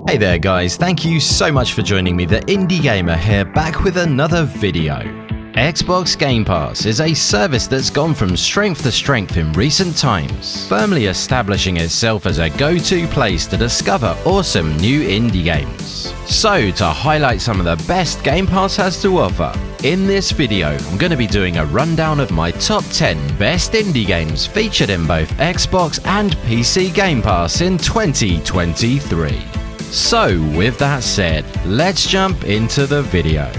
Hey there guys, thank you so much for joining me, the Indie Gamer here, back with another video. Xbox Game Pass is a service that's gone from strength to strength in recent times, firmly establishing itself as a go-to place to discover awesome new indie games. So, to highlight some of the best Game Pass has to offer, in this video I'm going to be doing a rundown of my top 10 best indie games featured in both Xbox and PC Game Pass in 2023. So, with that said, let's jump into the video.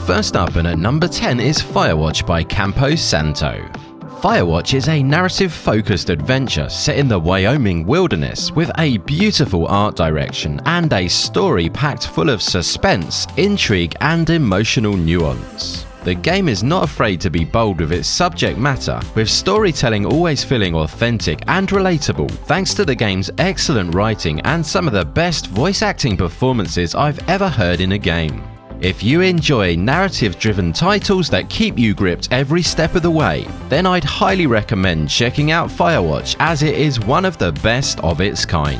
First up, and at number 10 is Firewatch by Campo Santo. Firewatch is a narrative-focused adventure set in the Wyoming wilderness with a beautiful art direction and a story packed full of suspense, intrigue, and emotional nuance. The game is not afraid to be bold with its subject matter, with storytelling always feeling authentic and relatable thanks to the game's excellent writing and some of the best voice acting performances I've ever heard in a game. If you enjoy narrative-driven titles that keep you gripped every step of the way, then I'd highly recommend checking out Firewatch, as it is one of the best of its kind.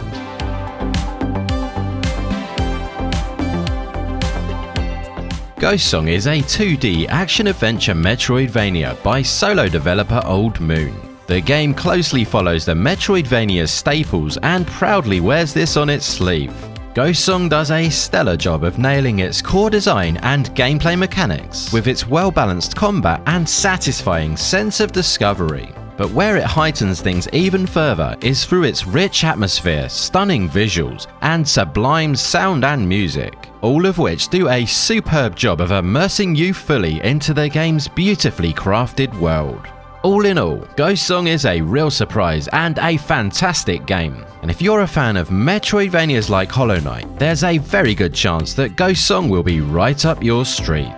Ghost Song is a 2D action-adventure Metroidvania by solo developer Old Moon. The game closely follows the Metroidvania staples and proudly wears this on its sleeve. Ghost Song does a stellar job of nailing its core design and gameplay mechanics, with its well-balanced combat and satisfying sense of discovery. But where it heightens things even further is through its rich atmosphere, stunning visuals, and sublime sound and music, all of which do a superb job of immersing you fully into the game's beautifully crafted world. All in all, Ghost Song is a real surprise and a fantastic game, and if you're a fan of Metroidvanias like Hollow Knight, there's a very good chance that Ghost Song will be right up your street.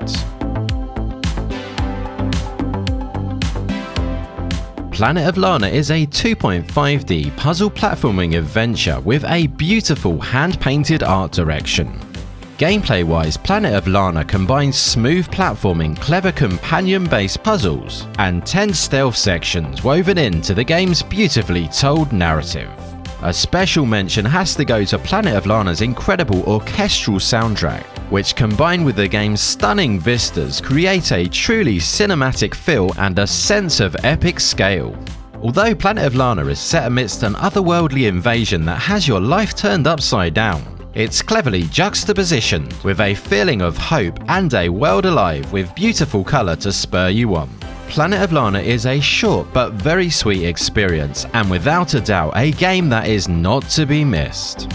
Planet of Lana is a 2.5D puzzle platforming adventure with a beautiful hand-painted art direction. Gameplay-wise, Planet of Lana combines smooth platforming, clever companion-based puzzles, and 10 stealth sections woven into the game's beautifully told narrative. A special mention has to go to Planet of Lana's incredible orchestral soundtrack, which combined with the game's stunning vistas create a truly cinematic feel and a sense of epic scale. Although Planet of Lana is set amidst an otherworldly invasion that has your life turned upside down, it's cleverly juxtapositioned with a feeling of hope and a world alive with beautiful colour to spur you on. Planet of Lana is a short but very sweet experience, and without a doubt a game that is not to be missed.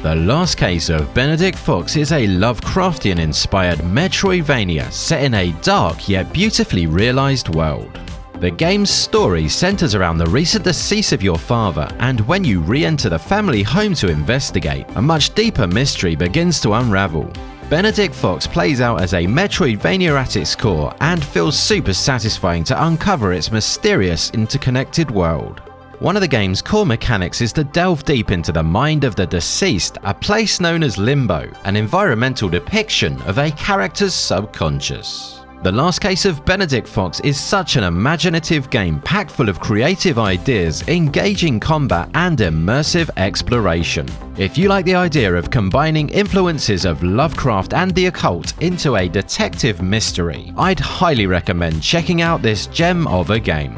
The Last Case of Benedict Fox is a Lovecraftian-inspired Metroidvania set in a dark yet beautifully realised world. The game's story centres around the recent decease of your father, and when you re-enter the family home to investigate, a much deeper mystery begins to unravel. Benedict Fox plays out as a Metroidvania at its core and feels super satisfying to uncover its mysterious interconnected world. One of the game's core mechanics is to delve deep into the mind of the deceased, a place known as Limbo, an environmental depiction of a character's subconscious. The Last Case of Benedict Fox is such an imaginative game packed full of creative ideas, engaging combat, and immersive exploration. If you like the idea of combining influences of Lovecraft and the occult into a detective mystery, I'd highly recommend checking out this gem of a game.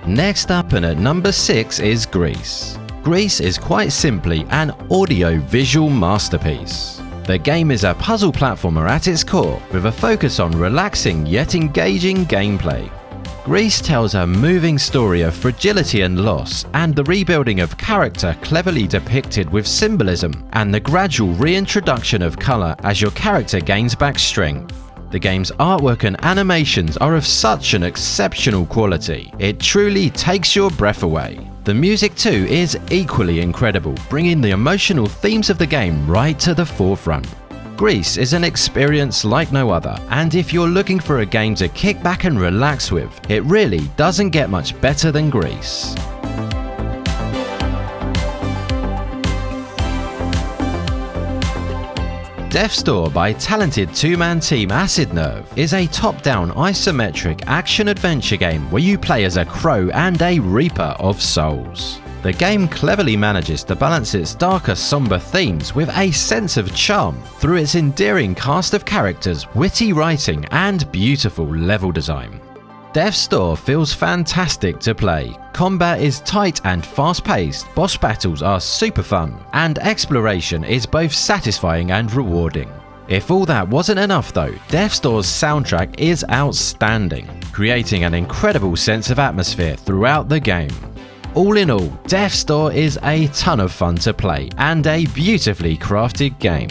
Next up, and at number 6 is Gris. Gris is quite simply an audio-visual masterpiece. The game is a puzzle platformer at its core, with a focus on relaxing yet engaging gameplay. Gris tells a moving story of fragility and loss, and the rebuilding of character cleverly depicted with symbolism and the gradual reintroduction of colour as your character gains back strength. The game's artwork and animations are of such an exceptional quality, it truly takes your breath away. The music too is equally incredible, bringing the emotional themes of the game right to the forefront. Gris is an experience like no other, and if you're looking for a game to kick back and relax with, it really doesn't get much better than Gris. Death's Door by talented two-man team Acid Nerve is a top-down isometric action-adventure game where you play as a crow and a reaper of souls. The game cleverly manages to balance its darker, somber themes with a sense of charm through its endearing cast of characters, witty writing, and beautiful level design. Death's Door feels fantastic to play. Combat is tight and fast-paced, boss battles are super fun, and exploration is both satisfying and rewarding. If all that wasn't enough though, Death's Door's soundtrack is outstanding, creating an incredible sense of atmosphere throughout the game. All in all, Death's Door is a ton of fun to play and a beautifully crafted game.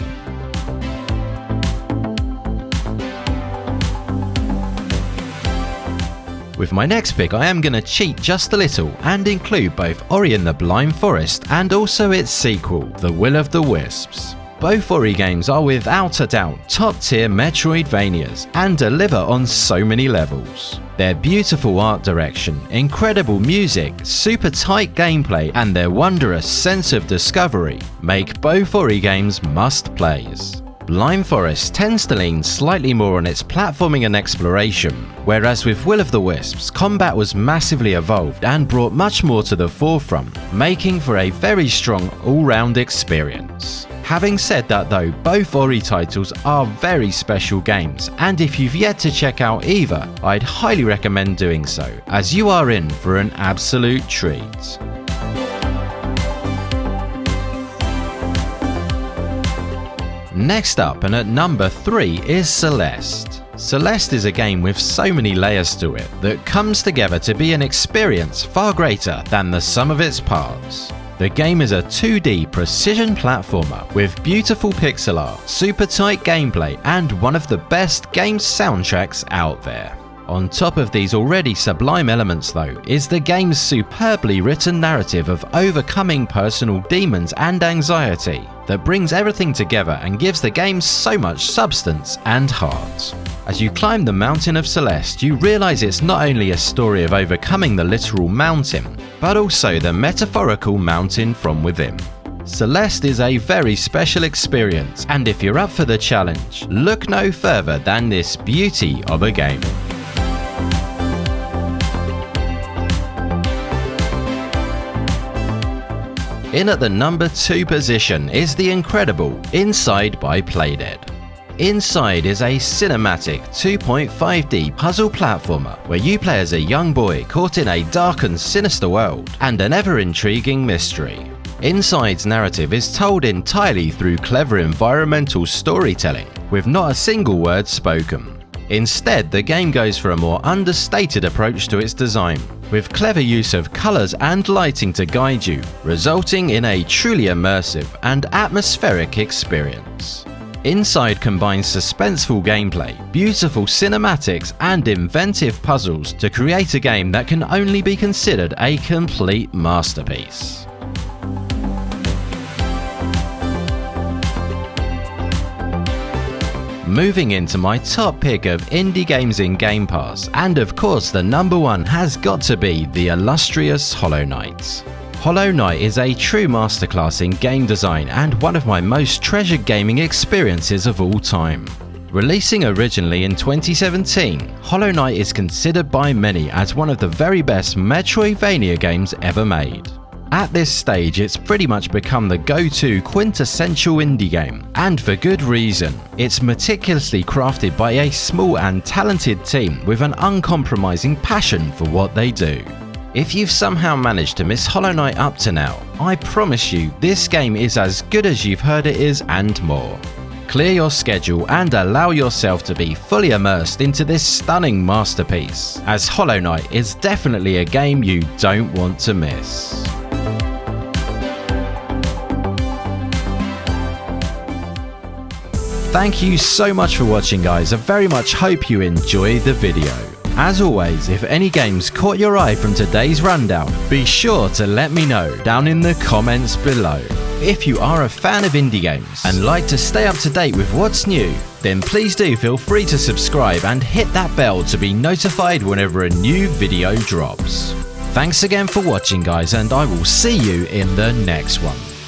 With my next pick, I am going to cheat just a little and include both Ori and the Blind Forest and also its sequel, The Will of the Wisps. Both Ori games are without a doubt top tier Metroidvanias and deliver on so many levels. Their beautiful art direction, incredible music, super tight gameplay and their wondrous sense of discovery make both Ori games must-plays. Blind Forest tends to lean slightly more on its platforming and exploration, whereas with Will of the Wisps, combat was massively evolved and brought much more to the forefront, making for a very strong all-round experience. Having said that though, both Ori titles are very special games, and if you've yet to check out either, I'd highly recommend doing so, as you are in for an absolute treat. Next up, and at number 3, is Celeste. Celeste is a game with so many layers to it that comes together to be an experience far greater than the sum of its parts. The game is a 2D precision platformer with beautiful pixel art, super tight gameplay, and one of the best game soundtracks out there. On top of these already sublime elements though, is the game's superbly written narrative of overcoming personal demons and anxiety that brings everything together and gives the game so much substance and heart. As you climb the mountain of Celeste, you realise it's not only a story of overcoming the literal mountain, but also the metaphorical mountain from within. Celeste is a very special experience, and if you're up for the challenge, look no further than this beauty of a game. In at the number 2 position is the incredible Inside by Playdead. Inside is a cinematic 2.5D puzzle platformer where you play as a young boy caught in a dark and sinister world and an ever-intriguing mystery. Inside's narrative is told entirely through clever environmental storytelling, with not a single word spoken. Instead, the game goes for a more understated approach to its design, with clever use of colours and lighting to guide you, resulting in a truly immersive and atmospheric experience. Inside combines suspenseful gameplay, beautiful cinematics, and inventive puzzles to create a game that can only be considered a complete masterpiece. Moving into my top pick of indie games in Game Pass, and of course the number 1 has got to be the illustrious Hollow Knight. Hollow Knight is a true masterclass in game design and one of my most treasured gaming experiences of all time. Releasing originally in 2017, Hollow Knight is considered by many as one of the very best Metroidvania games ever made. At this stage, it's pretty much become the go-to quintessential indie game, and for good reason. It's meticulously crafted by a small and talented team with an uncompromising passion for what they do. If you've somehow managed to miss Hollow Knight up to now, I promise you this game is as good as you've heard it is and more. Clear your schedule and allow yourself to be fully immersed into this stunning masterpiece, as Hollow Knight is definitely a game you don't want to miss. Thank you so much for watching guys, I very much hope you enjoyed the video. As always, if any games caught your eye from today's rundown, be sure to let me know down in the comments below. If you are a fan of indie games and like to stay up to date with what's new, then please do feel free to subscribe and hit that bell to be notified whenever a new video drops. Thanks again for watching guys, and I will see you in the next one.